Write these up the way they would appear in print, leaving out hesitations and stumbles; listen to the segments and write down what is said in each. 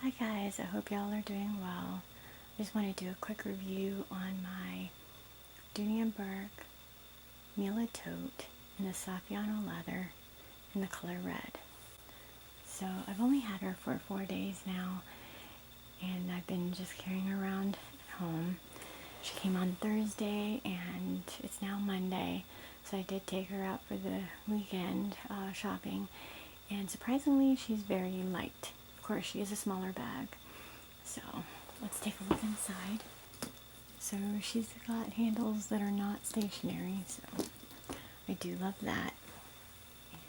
Hi guys, I hope y'all are doing well. I just want to do a quick review on my Dooney and Bourke Mila Tote in the Saffiano Leather in the color red. So I've only had her for 4 days now, and I've been just carrying her around at home. She came on Thursday and it's now Monday, so I did take her out for the weekend shopping, and surprisingly she's very light. Of course, she is a smaller bag. So let's take a look inside. So she's got handles that are not stationary, so I do love that.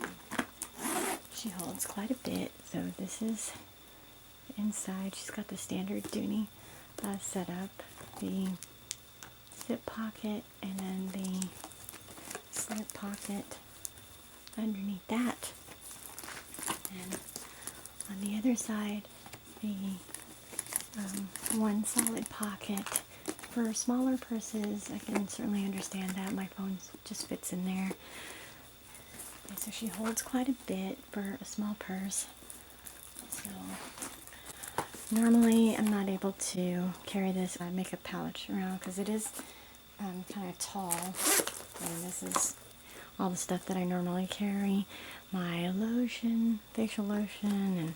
And she holds quite a bit. So this is inside. She's got the standard Dooney setup, the zip pocket, and then the slip pocket underneath that. And on the other side, the one solid pocket. For smaller purses, I can certainly understand that. My phone just fits in there. Okay, so she holds quite a bit for a small purse. So normally I'm not able to carry this makeup pouch around because it is kind of tall. And this is all the stuff that I normally carry. My lotion, facial lotion,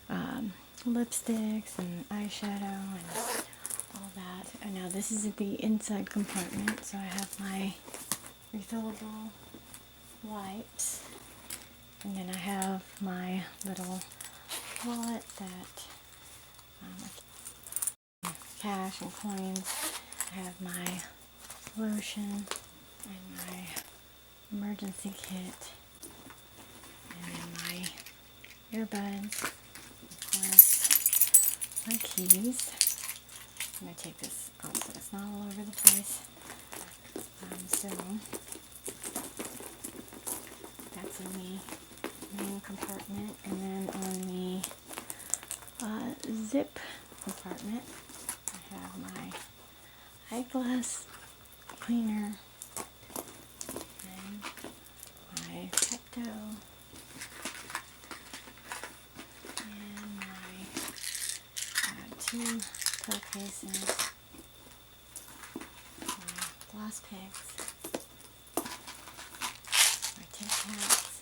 and lipsticks and eyeshadow and all that. And now this is the inside compartment, so I have my refillable wipes, and then I have my little wallet that cash and coins. I have my lotion and my emergency kit, and then my earbuds, of course, my keys. I'm going to take this off so it's not all over the place. So that's in the main compartment, and then on the zip compartment I have my eyeglass cleaner and my Pepto and my two pill cases, my floss picks, my Tic Tacs,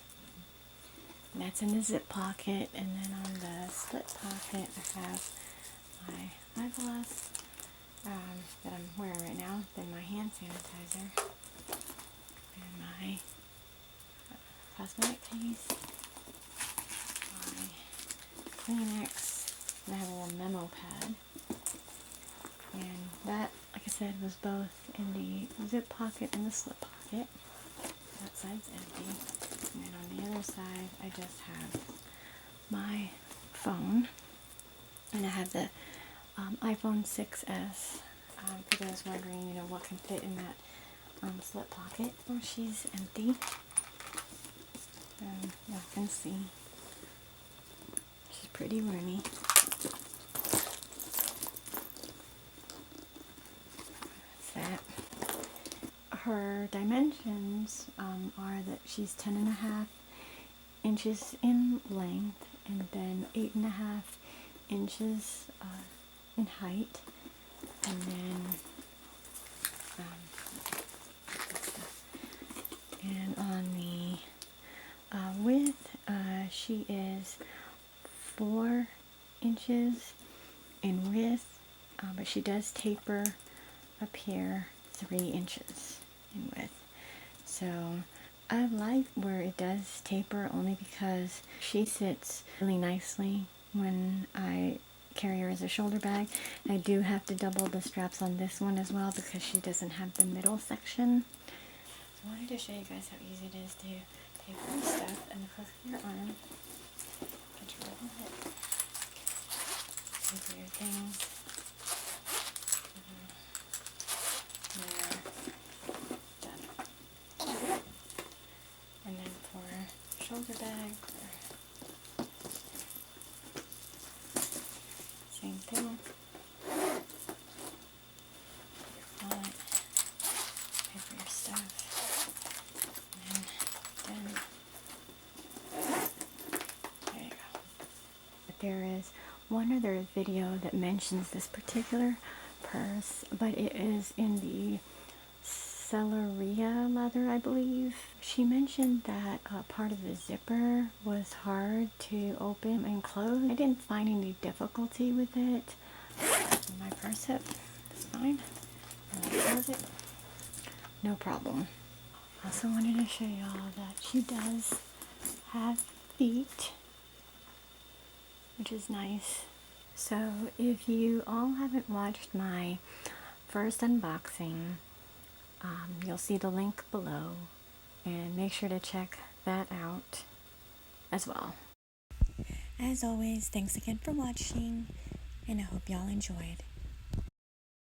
and that's in the zip pocket. And then on the slip pocket I have my eyeglass that I'm wearing right now, then my hand sanitizer, and my cosmetic case, my Kleenex, and I have a little memo pad. And that, like I said, was both in the zip pocket and the slip pocket. That side's empty. And then on the other side, I just have my phone. And I have the iPhone 6S. For those wondering, what can fit in that slip pocket. Oh, she's empty. You can see. She's pretty roomy. That her dimensions are that she's 10.5 inches in length, and then 8.5 inches in height, and then and on the width, she is 4 inches in width, but she does taper up here 3 inches in width. So I like where it does taper only because she sits really nicely when I carry her as a shoulder bag. I do have to double the straps on this one as well because she doesn't have the middle section. So I wanted to show you guys how easy it is to taper stuff in the crook of your arm. Control it. Taper your things. And then for shoulder bag, same thing. Wallet, pay for your stuff, and then there you go. But there is one other video that mentions this particular purse, but it is in the Saffiano Leather, I believe. She mentioned that part of the zipper was hard to open and close. I didn't find any difficulty with it. My purse up, it's fine. And I close it, no problem. Also wanted to show y'all that she does have feet, which is nice. So if you all haven't watched my first unboxing, you'll see the link below, and make sure to check that out as well. As always, thanks again for watching, and I hope y'all enjoyed.